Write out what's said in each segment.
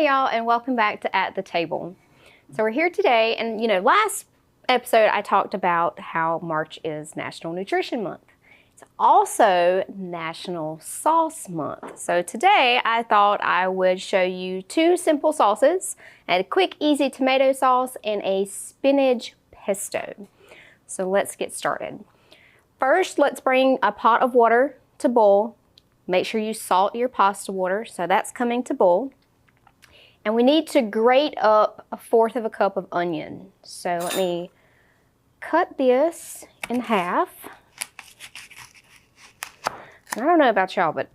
y'all, and welcome back to At the Table. So we're here today, and last episode I talked about how March is National Nutrition Month. It's also National Sauce Month. So today I thought I would show you two simple sauces, a quick easy tomato sauce and a spinach pesto. So let's get started. First, let's bring a pot of water to boil. Make sure you salt your pasta water, so that's coming to boil. And we need to grate up 1/4 cup of onion. So let me cut this in half. And I don't know about y'all, but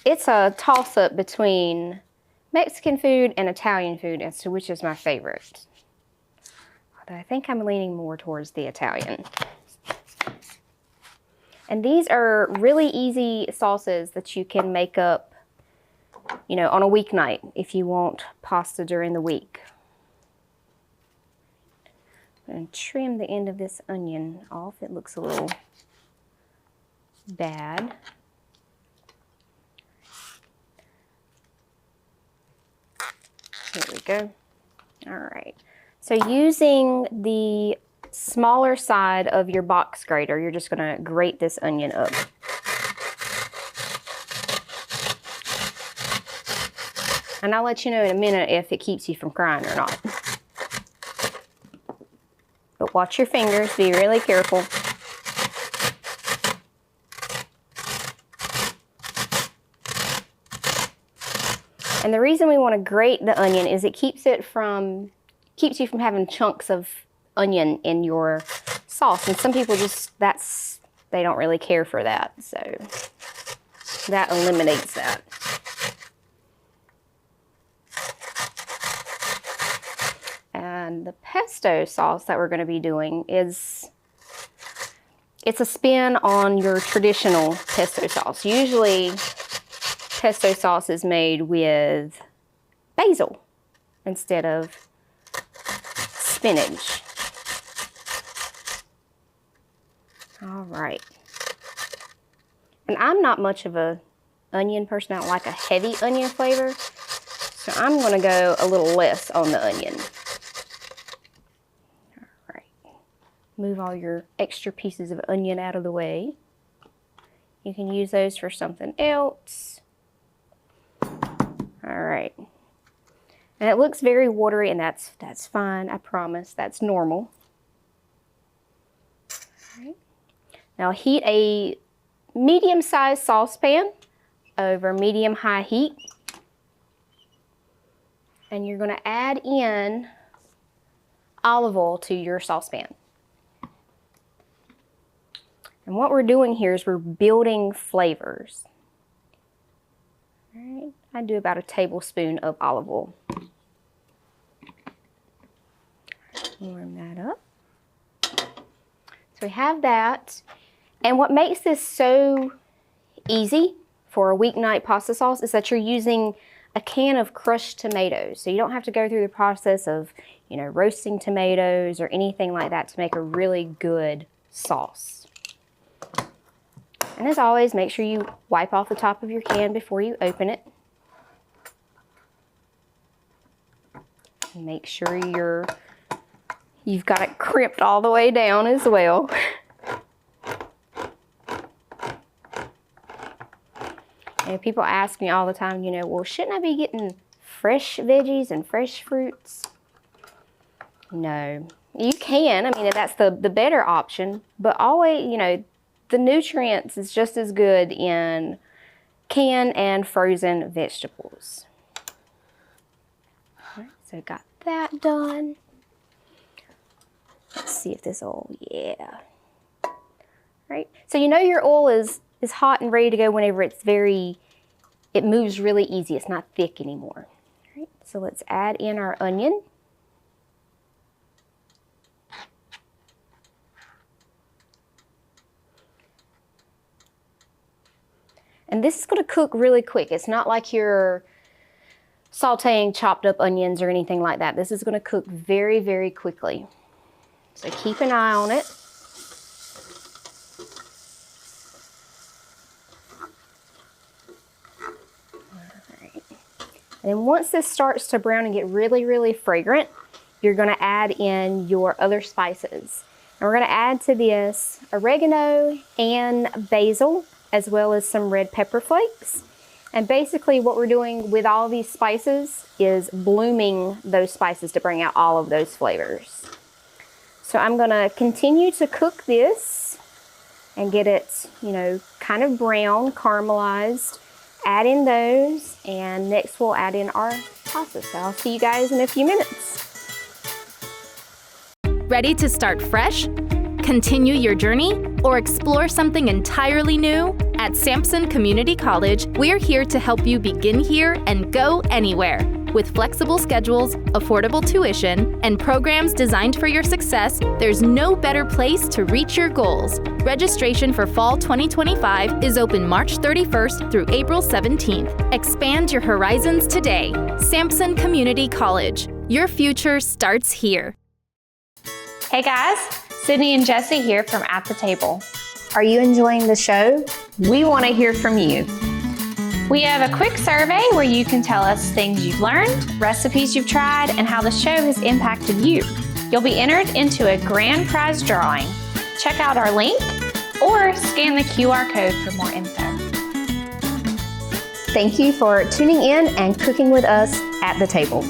it's a toss-up between Mexican food and Italian food as to which is my favorite. Although I think I'm leaning more towards the Italian. And these are really easy sauces that you can make up on a weeknight if you want pasta during the week. I'm going to trim the end of this onion off. It looks a little bad. Here we go. All right. So using the smaller side of your box grater, you're just going to grate this onion up. And I'll let you know in a minute if it keeps you from crying or not. But watch your fingers, be really careful. And the reason we want to grate the onion is it keeps you from having chunks of onion in your sauce. And some people they don't really care for that. So that eliminates that. And the pesto sauce that we're going to be doing it's a spin on your traditional pesto sauce. Usually pesto sauce is made with basil instead of spinach. All right. And I'm not much of a onion person. I don't like a heavy onion flavor. So I'm going to go a little less on the onion. Move all your extra pieces of onion out of the way. You can use those for something else. All right. And it looks very watery, and that's fine, I promise. That's normal. All right. Now heat a medium-sized saucepan over medium-high heat. And you're going to add in olive oil to your saucepan. And what we're doing here is we're building flavors. All right, I do about a tablespoon of olive oil. Warm that up. So we have that. And what makes this so easy for a weeknight pasta sauce is that you're using a can of crushed tomatoes. So you don't have to go through the process of, roasting tomatoes or anything like that to make a really good sauce. And as always, make sure you wipe off the top of your can before you open it. And make sure you've got it crimped all the way down as well. And people ask me all the time, well, shouldn't I be getting fresh veggies and fresh fruits? No, you can. I mean, that's the better option, but always, the nutrients is just as good in canned and frozen vegetables. All right, so got that done. Let's see if this oil, yeah. All right, so your oil is hot and ready to go whenever it moves really easy. It's not thick anymore. All right, so let's add in our onion. And this is going to cook really quick. It's not like you're sauteing chopped up onions or anything like that. This is going to cook very, very quickly. So keep an eye on it. And then once this starts to brown and get really, really fragrant, you're gonna add in your other spices. And we're gonna add to this oregano and basil, as well as some red pepper flakes. And basically what we're doing with all these spices is blooming those spices to bring out all of those flavors. So I'm gonna continue to cook this and get it, you know, kind of brown, caramelized. Add in those, and next we'll add in our pasta. So I'll see you guys in a few minutes. Ready to start fresh? Continue your journey? Or explore something entirely new? At Sampson Community College, we're here to help you begin here and go anywhere. With flexible schedules, affordable tuition, and programs designed for your success, there's no better place to reach your goals. Registration for Fall 2025 is open March 31st through April 17th. Expand your horizons today. Sampson Community College. Your future starts here. Hey guys, Sydney and Jesse here from At the Table. Are you enjoying the show? We want to hear from you. We have a quick survey where you can tell us things you've learned, recipes you've tried, and how the show has impacted you. You'll be entered into a grand prize drawing. Check out our link or scan the QR code for more info. Thank you for tuning in and cooking with us at the table.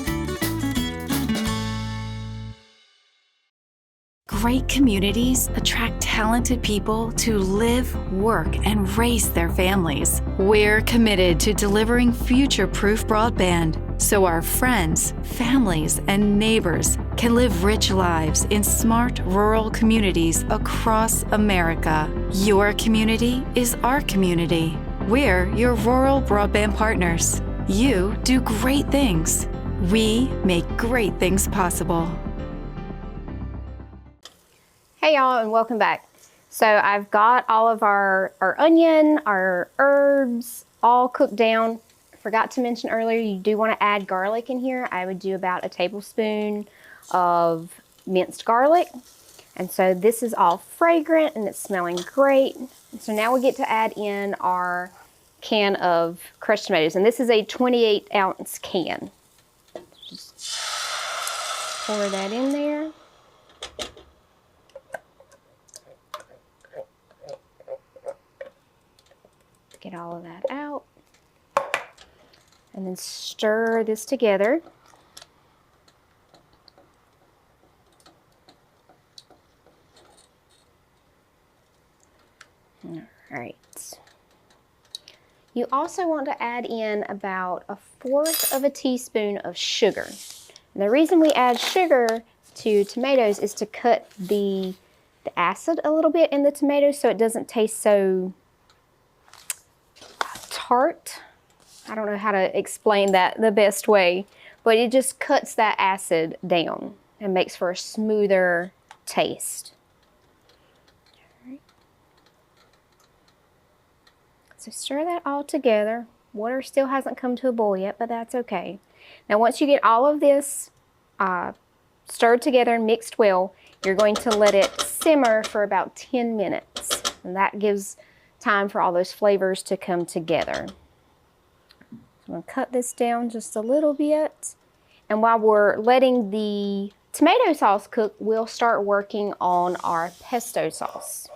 Great communities attract talented people to live, work, and raise their families. We're committed to delivering future-proof broadband so our friends, families, and neighbors can live rich lives in smart rural communities across America. Your community is our community. We're your rural broadband partners. You do great things. We make great things possible. Hey y'all, and welcome back. So I've got all of our onion, our herbs all cooked down. Forgot to mention earlier, you do want to add garlic in here. I would do about a tablespoon of minced garlic. And so this is all fragrant and it's smelling great. And so now we get to add in our can of crushed tomatoes. And this is a 28-ounce can. Just pour that in there. Get all of that out. And then stir this together. All right. You also want to add in about 1/4 of a teaspoon of sugar. And the reason we add sugar to tomatoes is to cut the acid a little bit in the tomatoes so it doesn't taste so tart. I don't know how to explain that the best way, but it just cuts that acid down and makes for a smoother taste. Right. So stir that all together. Water still hasn't come to a boil yet, but that's okay. Now once you get all of this stirred together and mixed well, you're going to let it simmer for about 10 minutes. And that gives time for all those flavors to come together. So I'm going to cut this down just a little bit. And while we're letting the tomato sauce cook, we'll start working on our pesto sauce.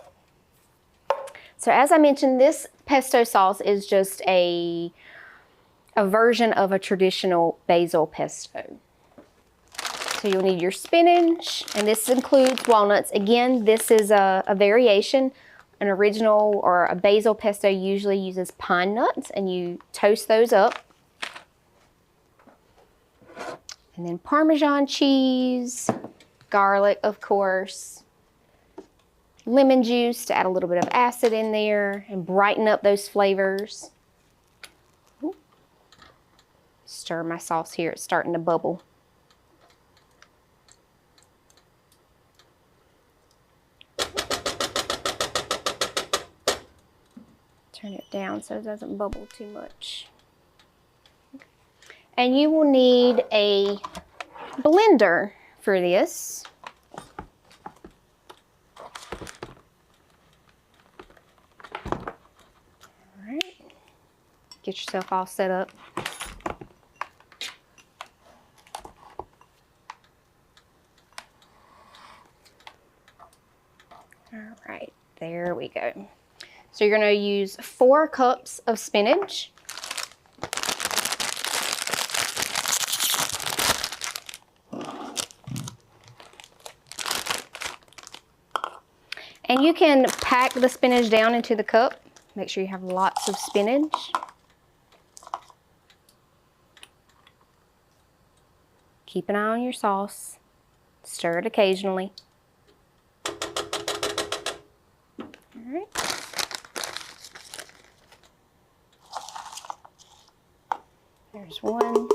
So as I mentioned, this pesto sauce is just a version of a traditional basil pesto. So you'll need your spinach, and this includes walnuts. Again, this is a variation. An original or a basil pesto usually uses pine nuts, and you toast those up. And then Parmesan cheese, garlic, of course, lemon juice to add a little bit of acid in there and brighten up those flavors. Ooh. Stir my sauce here, it's starting to bubble. Turn it down so it doesn't bubble too much. And you will need a blender for this. All right. Get yourself all set up. we go. So you're going to use 4 cups of spinach. And you can pack the spinach down into the cup. Make sure you have lots of spinach. Keep an eye on your sauce. Stir it occasionally. All right. There's one.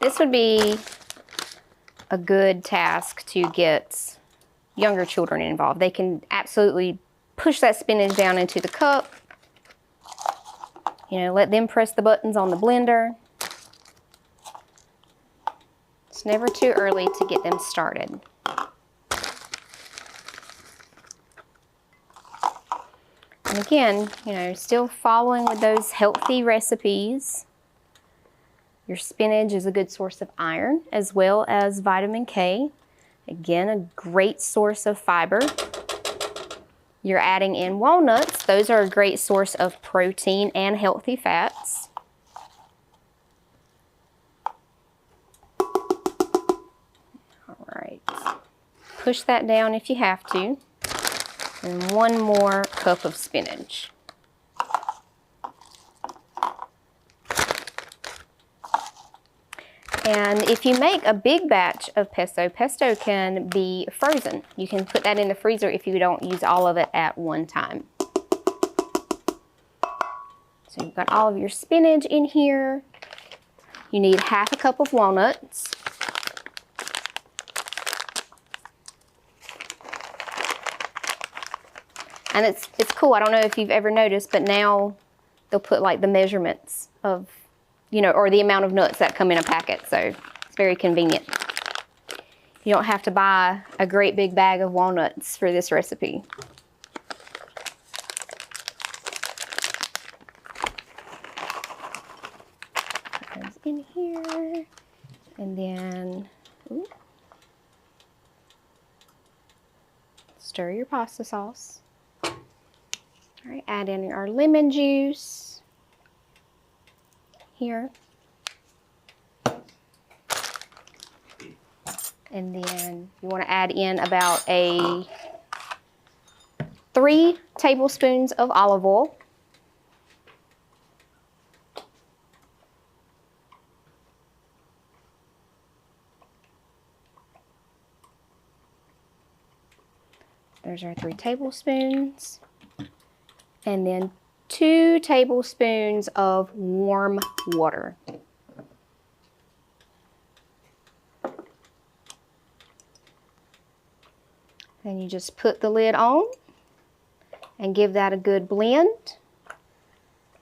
This would be a good task to get younger children involved. They can absolutely push that spinach down into the cup. You know, let them press the buttons on the blender. It's never too early to get them started. And again, you know, still following with those healthy recipes. Your spinach is a good source of iron as well as vitamin K. Again, a great source of fiber. You're adding in walnuts. Those are a great source of protein and healthy fats. All right. Push that down if you have to. And 1 more cup of spinach. And if you make a big batch of pesto, pesto can be frozen. You can put that in the freezer if you don't use all of it at one time. So you've got all of your spinach in here. You need 1/2 cup of walnuts. And it's cool. I don't know if you've ever noticed, but now they'll put like the measurements of, you know, or the amount of nuts that come in a packet. So it's very convenient. You don't have to buy a great big bag of walnuts for this recipe. Put those in here. And then, stir your pasta sauce. All right, add in our lemon juice here. And then you want to add in about 3 tablespoons of olive oil. There's our 3 tablespoons. And then 2 tablespoons of warm water. Then you just put the lid on and give that a good blend.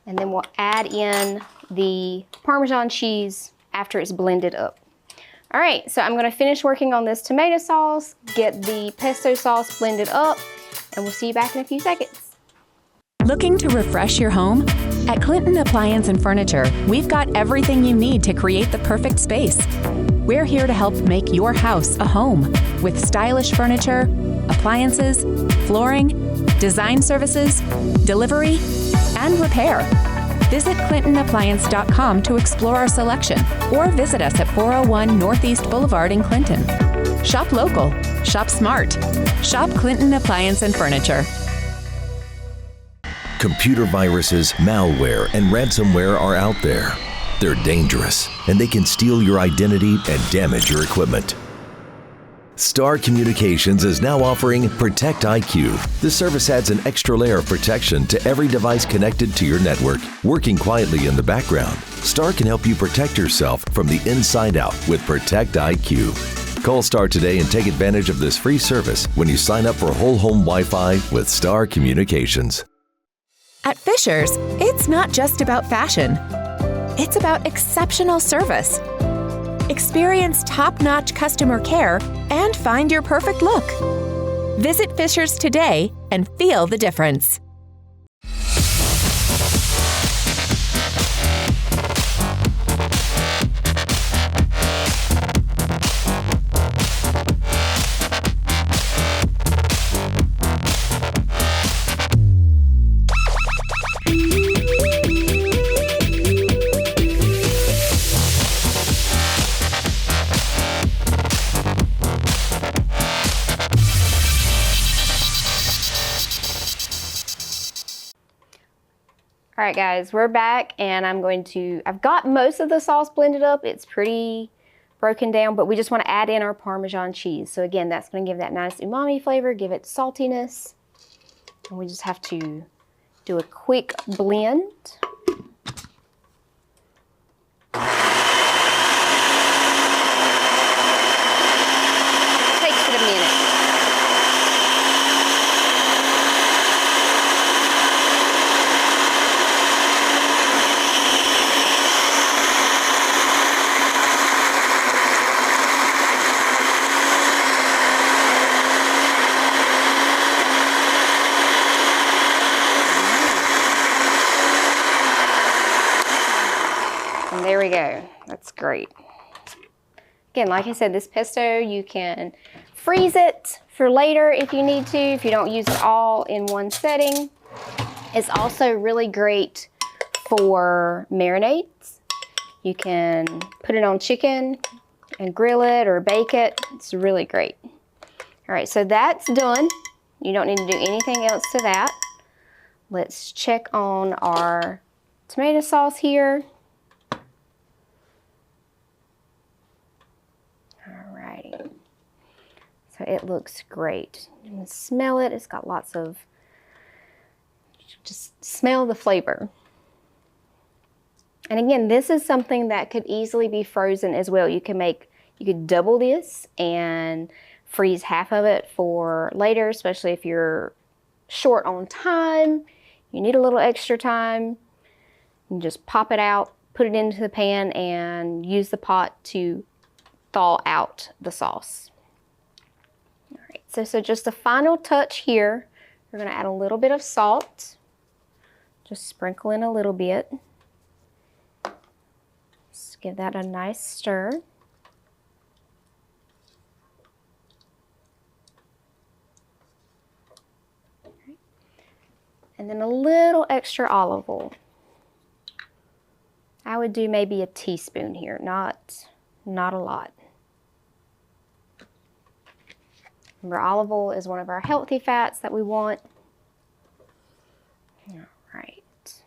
And then we'll add in the Parmesan cheese after it's blended up. All right, so I'm gonna finish working on this tomato sauce, get the pesto sauce blended up, and we'll see you back in a few seconds. Looking to refresh your home? At Clinton Appliance and Furniture, we've got everything you need to create the perfect space. We're here to help make your house a home with stylish furniture, appliances, flooring, design services, delivery, and repair. Visit ClintonAppliance.com to explore our selection or visit us at 401 Northeast Boulevard in Clinton. Shop local, shop smart, shop Clinton Appliance and Furniture. Computer viruses, malware, and ransomware are out there. They're dangerous, and they can steal your identity and damage your equipment. Star Communications is now offering Protect IQ. The service adds an extra layer of protection to every device connected to your network. Working quietly in the background, Star can help you protect yourself from the inside out with Protect IQ. Call Star today and take advantage of this free service when you sign up for whole home Wi-Fi with Star Communications. At Fisher's, it's not just about fashion. It's about exceptional service. Experience top-notch customer care and find your perfect look. Visit Fisher's today and feel the difference. right, guys, we're back, and I've got most of the sauce blended up. It's pretty broken down, but we just want to add in our Parmesan cheese. So again, that's going to give that nice umami flavor, give it saltiness. And we just have to do a quick blend. Takes it a minute. And there we go. That's great. Again, like I said, this pesto, you can freeze it for later if you need to, if you don't use it all in one setting. It's also really great for marinades. You can put it on chicken and grill it or bake it. It's really great. All right, so that's done. You don't need to do anything else to that. Let's check on our tomato sauce here. Alrighty. So it looks great. You can smell it. It's got lots of, just smell the flavor. And again, this is something that could easily be frozen as well. You could double this and freeze half of it for later, especially if you're short on time, you need a little extra time. You just pop it out, put it into the pan, and use the pot to thaw out the sauce. All right, so just the final touch here, we're gonna add a little bit of salt. Just sprinkle in a little bit. Just give that a nice stir. And then a little extra olive oil. I would do maybe a teaspoon here, not a lot. Remember, olive oil is one of our healthy fats that we want. All right.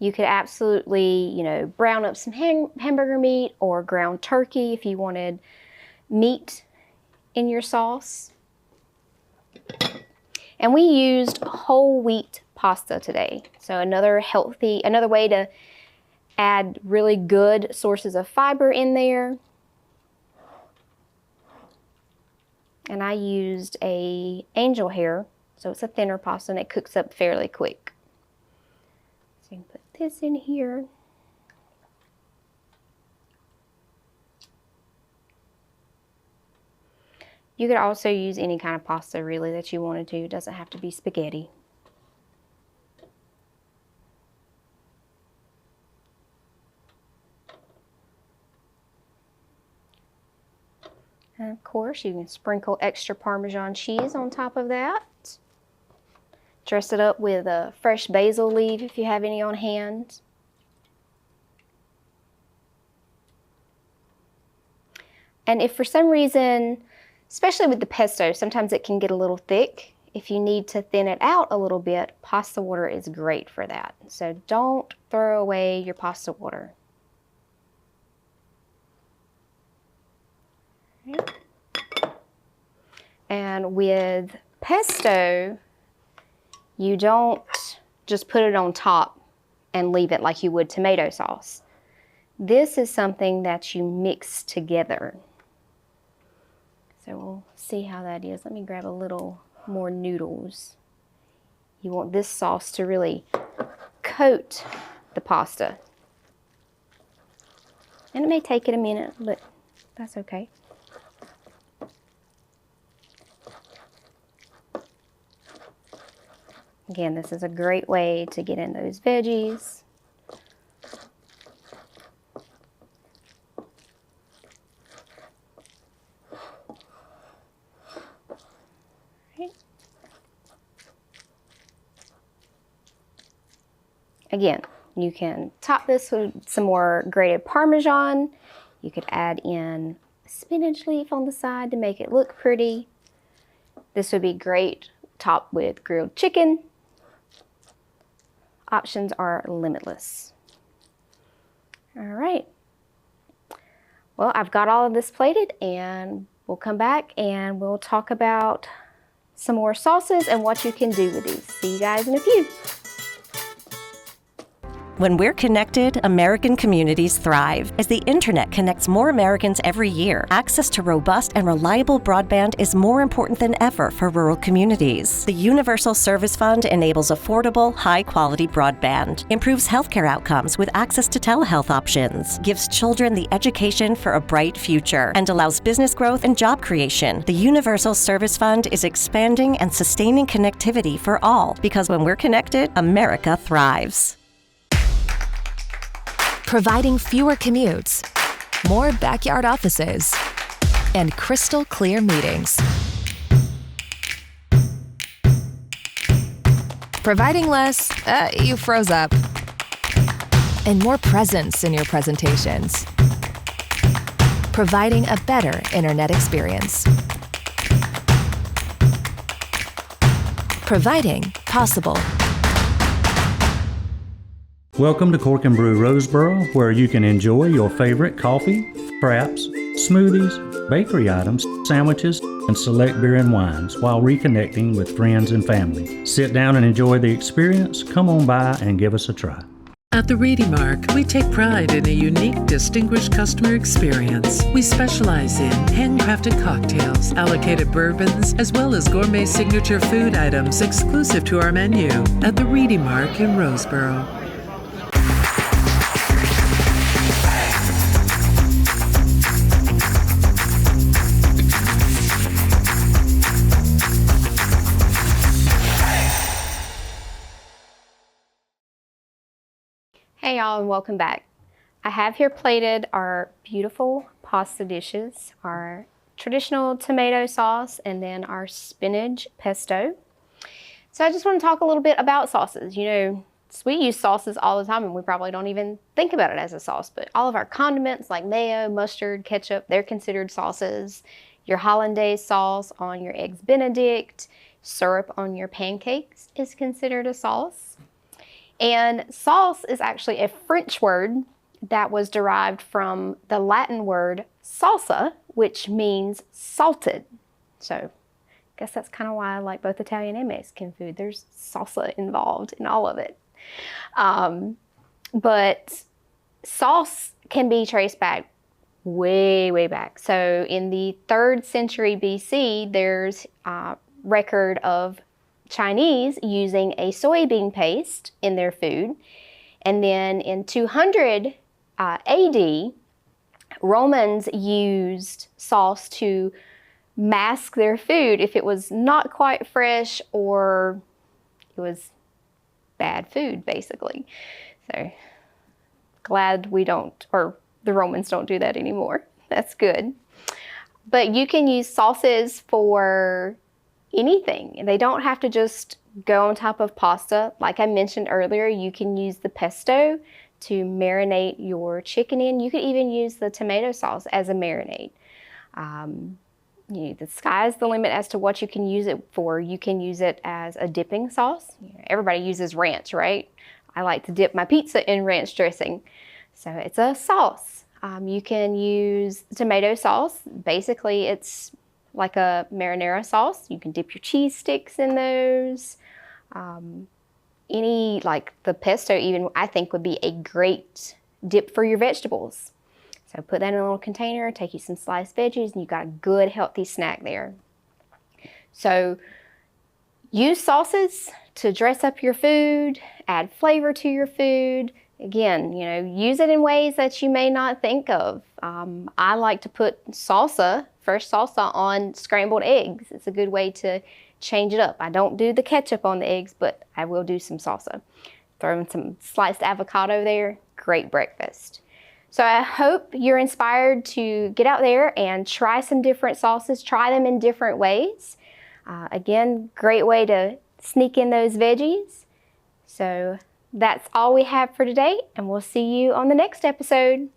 You could absolutely, brown up some hamburger meat or ground turkey if you wanted meat in your sauce. And we used whole wheat pasta today. So another way to add really good sources of fiber in there. And I used a angel hair, so it's a thinner pasta and it cooks up fairly quick. So you can put this in here. You could also use any kind of pasta really that you wanted to. It doesn't have to be spaghetti. And of course, you can sprinkle extra Parmesan cheese on top of that. Dress it up with a fresh basil leaf if you have any on hand. And if for some reason, especially with the pesto, sometimes it can get a little thick. If you need to thin it out a little bit, pasta water is great for that. So don't throw away your pasta water. And with pesto, you don't just put it on top and leave it like you would tomato sauce. This is something that you mix together. So we'll see how that is. Let me grab a little more noodles. You want this sauce to really coat the pasta. And it may take it a minute, but that's okay. Again, this is a great way to get in those veggies. Again, you can top this with some more grated Parmesan. You could add in a spinach leaf on the side to make it look pretty. This would be great topped with grilled chicken options are limitless. All right. Well, I've got all of this plated, and we'll come back and we'll talk about some more sauces and what you can do with these. See you guys in a few. When we're connected, American communities thrive. As the internet connects more Americans every year, access to robust and reliable broadband is more important than ever for rural communities. The Universal Service Fund enables affordable, high-quality broadband, improves healthcare outcomes with access to telehealth options, gives children the education for a bright future, and allows business growth and job creation. The Universal Service Fund is expanding and sustaining connectivity for all, because when we're connected, America thrives. Providing fewer commutes, more backyard offices, and crystal clear meetings. Providing less, you froze up, and more presence in your presentations. Providing a better internet experience. Providing possible. Welcome to Cork and Brew Roseboro, where you can enjoy your favorite coffee, fraps, smoothies, bakery items, sandwiches, and select beer and wines while reconnecting with friends and family. Sit down and enjoy the experience. Come on by and give us a try. At the Reedy Mark, we take pride in a unique, distinguished customer experience. We specialize in handcrafted cocktails, allocated bourbons, as well as gourmet signature food items exclusive to our menu at the Reedy Mark in Roseboro. Hey y'all, and welcome back. I have here plated our beautiful pasta dishes, our traditional tomato sauce, and then our spinach pesto. So I just want to talk a little bit about sauces. You know, we use sauces all the time and we probably don't even think about it as a sauce, but all of our condiments like mayo, mustard, ketchup, they're considered sauces. Your hollandaise sauce on your eggs Benedict, syrup on your pancakes is considered a sauce. And sauce is actually a French word that was derived from the Latin word salsa, which means salted. So I guess that's kind of why I like both Italian and Mexican food. There's salsa involved in all of it. But sauce can be traced back way, way back. So in the 3rd century BC, there's a record of Chinese using a soybean paste in their food. And then in 200 AD, Romans used sauce to mask their food if it was not quite fresh or it was bad food, basically. So glad we don't, or the Romans don't do that anymore. That's good. But you can use sauces for anything. They don't have to just go on top of pasta. Like I mentioned earlier, you can use the pesto to marinate your chicken in. You could even use the tomato sauce as a marinade. The sky's the limit as to what you can use it for. You can use it as a dipping sauce. Everybody uses ranch, right? I like to dip my pizza in ranch dressing. So it's a sauce. You can use tomato sauce. Basically, it's like a marinara sauce. You can dip your cheese sticks in those. Like the pesto even, I think would be a great dip for your vegetables. So put that in a little container, take you some sliced veggies, and you've got a good healthy snack there. So use sauces to dress up your food, add flavor to your food. Again, use it in ways that you may not think of. I like to put fresh salsa on scrambled eggs. It's a good way to change it up. I don't do the ketchup on the eggs, but I will do some salsa. Throw in some sliced avocado there. Great breakfast. So I hope you're inspired to get out there and try some different sauces. Try them in different ways. Again, great way to sneak in those veggies. So that's all we have for today, and we'll see you on the next episode.